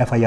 FIR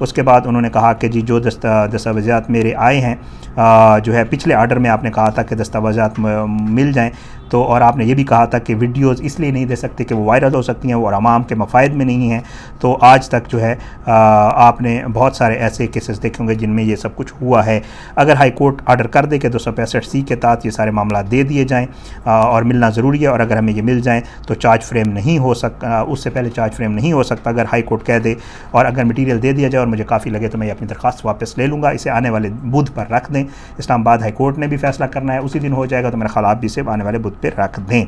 اس کے بعد انہوں نے کہا کہ جی جو دستاویزات میرے آئے ہیں جو ہے پچھلے آرڈر میں آپ نے کہا تھا کہ دستاویزات مل جائیں، تو اور آپ نے یہ بھی کہا تھا کہ ویڈیوز اس لیے نہیں دے سکتے کہ وہ وائرل ہو سکتی ہیں اور عوام کے مفاد میں نہیں ہیں، تو آج تک جو ہے آپ نے بہت سارے ایسے کیسز دیکھے ہوں گے جن میں یہ سب کچھ ہوا ہے۔ اگر ہائی کورٹ آرڈر کر دے کہ 265C کے تحت یہ سارے معاملات دے دیے جائیں اور ملنا ضروری ہے، اور اگر ہمیں یہ مل جائیں تو چارج فریم نہیں ہو سکتا، اس سے پہلے چارج فریم نہیں ہو سکتا اگر ہائی کورٹ کہہ دے، اور اگر مٹیریل دے دیا جائے اور مجھے کافی لگے تو میں اپنی درخواست واپس لے لوں گا، اسے آنے والے بدھ پر رکھ دیں۔ اسلام آباد ہائی کورٹ نے بھی فیصلہ کرنا ہے، اسی دن ہو جائے گا، تو میرا خیال آپ بھی اسے آنے والے بدھ پہ رکھ دیں۔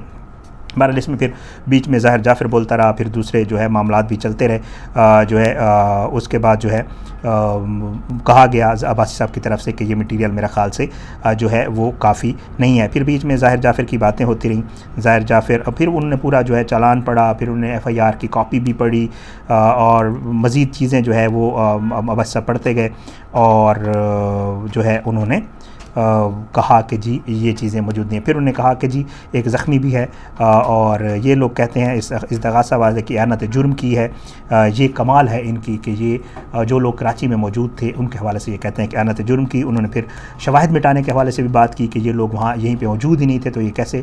بہرحال اس میں پھر بیچ میں ظاہر جعفر بولتا رہا، پھر دوسرے جو ہے معاملات بھی چلتے رہے، جو ہے اس کے بعد جو ہے کہا گیا عباسی صاحب کی طرف سے کہ یہ مٹیریل میرا خیال سے جو ہے وہ کافی نہیں ہے۔ پھر بیچ میں ظاہر جعفر کی باتیں ہوتی رہیں، ظاہر جعفر پھر انہوں نے پورا جو ہے چالان پڑھا، پھر انہوں نے FIR کی کاپی بھی پڑھی اور مزید چیزیں جو ہے وہ عباسی صاحب پڑھتے گئے، اور جو ہے انہوں نے کہا کہ جی یہ چیزیں موجود نہیں ہیں۔ پھر انہوں نے کہا کہ جی ایک زخمی بھی ہے اور یہ لوگ کہتے ہیں اس استغاثہ والے کی اعانت جرم کی ہے، یہ کمال ہے ان کی کہ یہ جو لوگ کراچی میں موجود تھے ان کے حوالے سے یہ کہتے ہیں کہ اعانت جرم کی۔ انہوں نے پھر شواہد مٹانے کے حوالے سے بھی بات کی کہ یہ لوگ وہاں یہیں پہ موجود ہی نہیں تھے تو یہ کیسے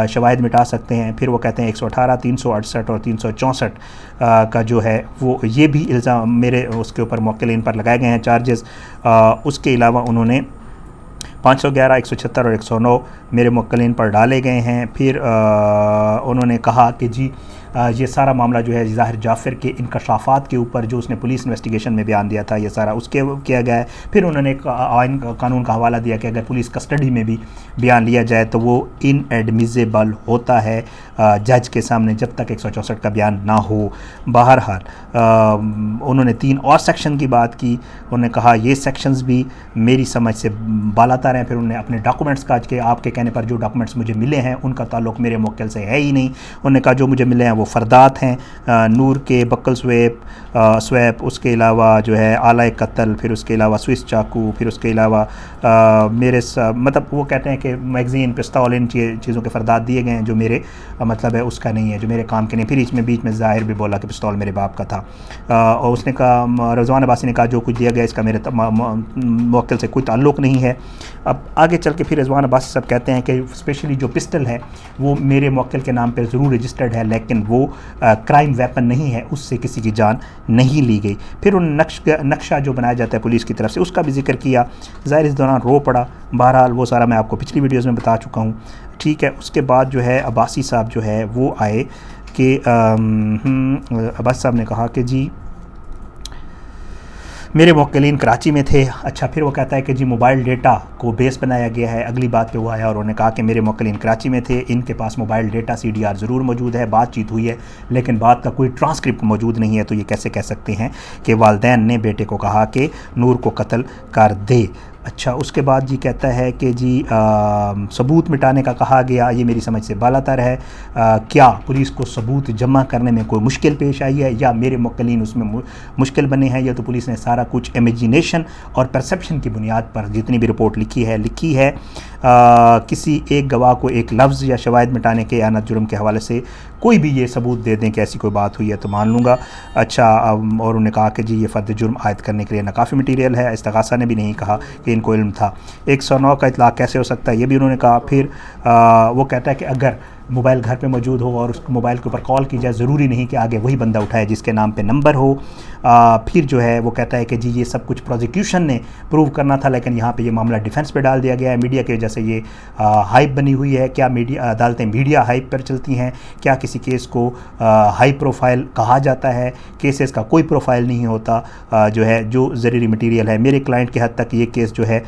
شواہد مٹا سکتے ہیں۔ پھر وہ کہتے ہیں 118، 368 اور 364 کا جو ہے وہ یہ بھی الزام میرے اس کے اوپر موکلین پر لگائے گئے ہیں چارجز۔ اس کے علاوہ انہوں نے 511، 176 اور 109 میرے موکلین پر ڈالے گئے ہیں۔ پھر انہوں نے کہا کہ جی یہ سارا معاملہ جو ہے ظاہر جعفر کے انکشافات کے اوپر جو اس نے پولیس انویسٹیگیشن میں بیان دیا تھا یہ سارا اس کے کیا گیا ہے۔ پھر انہوں نے ایک آئین قانون کا حوالہ دیا کہ اگر پولیس کسٹڈی میں بھی بیان لیا جائے تو وہ ان ایڈمیزیبل ہوتا ہے جج کے سامنے جب تک 164 کا بیان نہ ہو۔ بہرحال انہوں نے 3 اور سیکشن کی بات کی، انہوں نے کہا یہ سیکشنز بھی میری سمجھ سے بالاتر ہیں۔ پھر انہوں نے اپنے ڈاکومنٹس کا کہ آپ کے کہنے پر جو ڈاکومنٹس مجھے ملے ہیں ان کا تعلق میرے موکل سے ہے ہی نہیں، انہوں نے کہا جو مجھے ملے ہیں وہ فردات ہیں، نور کے بکل سویپ، اس کے علاوہ جو ہے آلہ قتل، پھر اس کے علاوہ سوئس چاقو، پھر اس کے علاوہ میرے مطلب وہ کہتے ہیں کہ میگزین، پستول، ان چیزوں کے فردات دیے گئے ہیں جو میرے مطلب ہے اس کا نہیں ہے، جو میرے کام کے نہیں۔ پھر اس میں بیچ میں ظاہر بھی بولا کہ پستول میرے باپ کا تھا، اور اس نے کہا رضوان عباسی نے کہا جو کچھ دیا گیا اس کا میرے موکل سے کوئی تعلق نہیں ہے۔ اب آگے چل کے پھر رضوان عباسی صاحب کہتے ہیں کہ اسپیشلی جو پسٹل ہے وہ میرے موکل کے نام پہ ضرور رجسٹرڈ ہے لیکن وہ کرائم ویپن نہیں ہے، اس سے کسی کی جان نہیں لی گئی۔ پھر ان نقشہ جو بنایا جاتا ہے پولیس کی طرف سے اس کا بھی ذکر کیا، ظاہر اس دوران رو پڑا۔ بہرحال وہ سارا میں آپ کو پچھلی ویڈیوز میں بتا چکا ہوں، ٹھیک ہے۔ اس کے بعد جو ہے عباسی صاحب جو ہے وہ آئے کہ عباسی صاحب نے کہا کہ جی میرے موکلین کراچی میں تھے۔ اچھا پھر وہ کہتا ہے کہ جی موبائل ڈیٹا کو بیس بنایا گیا ہے، اگلی بات پہ وہ آیا اور انہوں نے کہا کہ میرے موکلین کراچی میں تھے، ان کے پاس موبائل ڈیٹا CDR ضرور موجود ہے، بات چیت ہوئی ہے لیکن بات کا کوئی ٹرانسکرپٹ موجود نہیں ہے، تو یہ کیسے کہہ سکتے ہیں کہ والدین نے بیٹے کو کہا کہ نور کو قتل کر دے۔ اچھا اس کے بعد جی کہتا ہے کہ جی ثبوت مٹانے کا کہا گیا، یہ میری سمجھ سے بالاتر ہے۔ کیا پولیس کو ثبوت جمع کرنے میں کوئی مشکل پیش آئی ہے یا میرے موکلین اس میں مشکل بنے ہیں، یا تو پولیس نے سارا کچھ امیجینیشن اور پرسیپشن کی بنیاد پر جتنی بھی رپورٹ لکھی ہے کسی ایک گواہ کو ایک لفظ یا شواہد مٹانے کے اعانت جرم کے حوالے سے کوئی بھی یہ ثبوت دے دیں کہ ایسی کوئی بات ہوئی ہے تو مان لوں گا۔ اچھا اور انہوں نے کہا کہ جی یہ فرد جرم عائد کرنے کے لیے ناکافی مٹیریل ہے، استغاثہ نے بھی نہیں کہا کہ ان کو علم تھا۔ 109 کا اطلاق کیسے ہو سکتا ہے یہ بھی انہوں نے کہا۔ پھر وہ کہتا ہے کہ اگر موبائل گھر پہ موجود ہو اور اس موبائل کے اوپر کال کی جائے ضروری نہیں کہ آگے وہی بندہ اٹھائے جس کے نام پہ نمبر ہو۔ پھر جو ہے وہ کہتا ہے کہ جی یہ سب کچھ پروزیکیوشن نے پروو کرنا تھا لیکن یہاں پہ یہ معاملہ ڈیفنس پہ ڈال دیا گیا ہے، میڈیا کی وجہ سے یہ ہائپ بنی ہوئی ہے۔ کیا میڈیا عدالتیں میڈیا ہائپ پر چلتی ہیں؟ کیا کسی کیس کو ہائی پروفائل کہا جاتا ہے؟ کیسز کا کوئی پروفائل نہیں ہوتا، جو ہے جو ضروری مٹیریل ہے میرے کلائنٹ کے حد تک یہ کیس جو ہے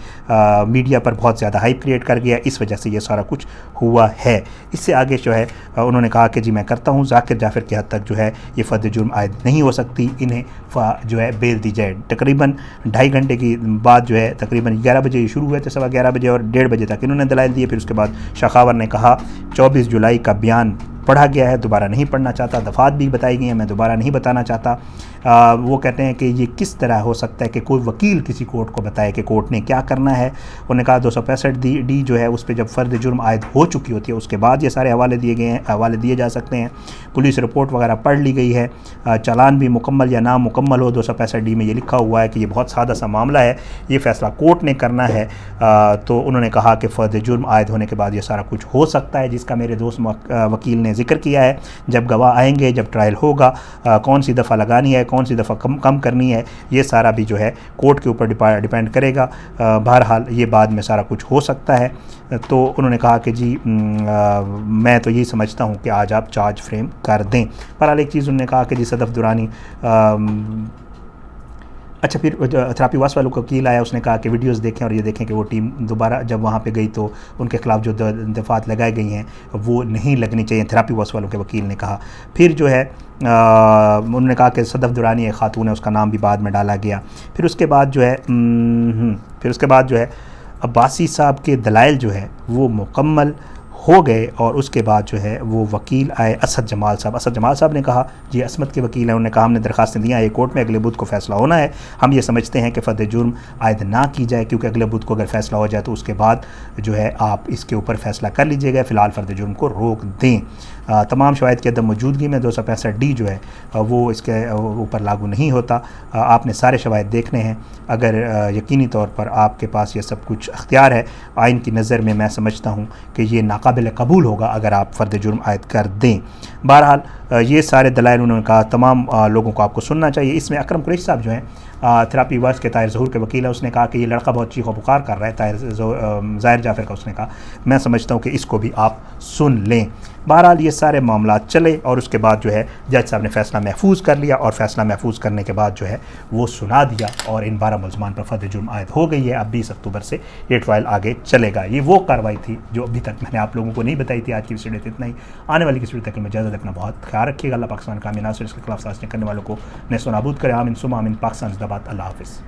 میڈیا پر بہت زیادہ ہائپ کریٹ کر گیا، اس وجہ سے یہ سارا کچھ ہوا ہے۔ اس سے آگے جو ہے انہوں نے کہا کہ جی میں کرتا ہوں ذاکر جعفر کی حد تک جو ہے یہ فرد جرم عائد نہیں ہو سکتی، انہیں جو ہے بیل دی جائے۔ تقریباً 2.5 گھنٹے کی بعد جو ہے تقریباً 11 بجے یہ شروع ہوئے تھے، 11:15 بجے اور 1:30 بجے تک انہوں نے دلائل دیے۔ پھر اس کے بعد شاخاور نے کہا 24 جولائی کا بیان پڑھا گیا ہے، دوبارہ نہیں پڑھنا چاہتا، دفعات بھی بتائی گئی ہیں، میں دوبارہ نہیں بتانا چاہتا۔ وہ کہتے ہیں کہ یہ کس طرح ہو سکتا ہے کہ کوئی وکیل کسی کورٹ کو بتائے کہ کورٹ نے کیا کرنا ہے. انہوں نے کہا 265 جو ہے اس پہ جب فرد جرم عائد ہو چکی ہوتی ہے اس کے بعد یہ سارے حوالے دیے جا سکتے ہیں. پولیس رپورٹ وغیرہ پڑھ لی گئی ہے. چالان بھی مکمل یا نامکمل ہو 265 میں یہ لکھا ہوا ہے کہ یہ بہت سادہ سا معاملہ ہے, یہ فیصلہ کورٹ نے کرنا ہے. تو انہوں نے کہا کہ فرد جرم عائد ہونے کے بعد یہ سارا کچھ ہو سکتا ہے, جس کا میرے دوست وکیل نے ذکر کیا ہے. جب گواہ آئیں گے, جب ٹرائل ہوگا, کون سی دفعہ لگانی ہے, کون سی دفعہ کم کرنی ہے, یہ سارا بھی جو ہے کورٹ کے اوپر ڈیپینڈ کرے گا. بہرحال یہ بعد میں سارا کچھ ہو سکتا ہے. تو انہوں نے کہا کہ جی میں تو یہی سمجھتا ہوں کہ آج آپ چارج فریم کر دیں. بہرحال ایک چیز انہوں نے کہا کہ جی صدف درانی اچھا پھر تھراپی واس والوں کا وکیل آیا, اس نے کہا کہ ویڈیوز دیکھیں اور یہ دیکھیں کہ وہ ٹیم دوبارہ جب وہاں پہ گئی تو ان کے خلاف جو دفعات لگائی گئی ہیں وہ نہیں لگنی چاہیے, تھراپی واس والوں کے وکیل نے کہا. پھر جو ہے انہوں نے کہا کہ صدف درانی ایک خاتون ہے, اس کا نام بھی بعد میں ڈالا گیا. پھر اس کے بعد جو ہے عباسی صاحب کے دلائل جو ہے وہ مکمل ہو گئے, اور اس کے بعد جو ہے وہ وکیل آئے اسد جمال صاحب نے کہا, یہ عصمت کے وکیل ہیں, انہوں نے کہا ہم نے درخواستیں دیا ہیں کورٹ میں, اگلے بدھ کو فیصلہ ہونا ہے. ہم یہ سمجھتے ہیں کہ فرد جرم عائد نہ کی جائے, کیونکہ اگلے بدھ کو اگر فیصلہ ہو جائے تو اس کے بعد جو ہے آپ اس کے اوپر فیصلہ کر لیجئے گا, فی الحال فرد جرم کو روک دیں. تمام شواہد کی عدم موجودگی میں 265 جو ہے وہ اس کے اوپر لاگو نہیں ہوتا. آپ نے سارے شواہد دیکھنے ہیں. اگر یقینی طور پر آپ کے پاس یہ سب کچھ اختیار ہے, آئین کی نظر میں سمجھتا ہوں کہ یہ ناقابل قبول ہوگا اگر آپ فرد جرم عائد کر دیں. بہرحال یہ سارے دلائل انہوں نے کہا تمام لوگوں کو آپ کو سننا چاہیے. اس میں اکرم قریشی صاحب جو ہیں تھراپی ورس کے طاہر ظہور کے وکیل ہے, اس نے کہا کہ یہ لڑکا بہت چیخ و پکار کر رہا ہے. ظاہر جعفر کا اس نے کہا میں سمجھتا ہوں کہ اس کو بھی آپ سن لیں. بہرحال یہ سارے معاملات چلے اور اس کے بعد جو ہے جج صاحب نے فیصلہ محفوظ کر لیا, اور فیصلہ محفوظ کرنے کے بعد جو ہے وہ سنا دیا, اور ان 12 ملزمان پر فرد جرم عائد ہو گئی ہے. اب 20 اکتوبر سے یہ ٹرائل آگے چلے گا. یہ وہ کارروائی تھی جو ابھی تک میں نے آپ لوگوں کو نہیں بتائی تھی. آج کی ویڈیو اتنا ہی. آنے والی کسی ویڈیو تک میں اجازت, اپنا بہت خیال رکھیے گا. اللہ پاکستان کا امن ناصر اس کے خلاف سازشیں کرنے والوں کو نیست و نابود کرے. آمین ثم آمین. پاکستان زندہ باد. اللہ حافظ.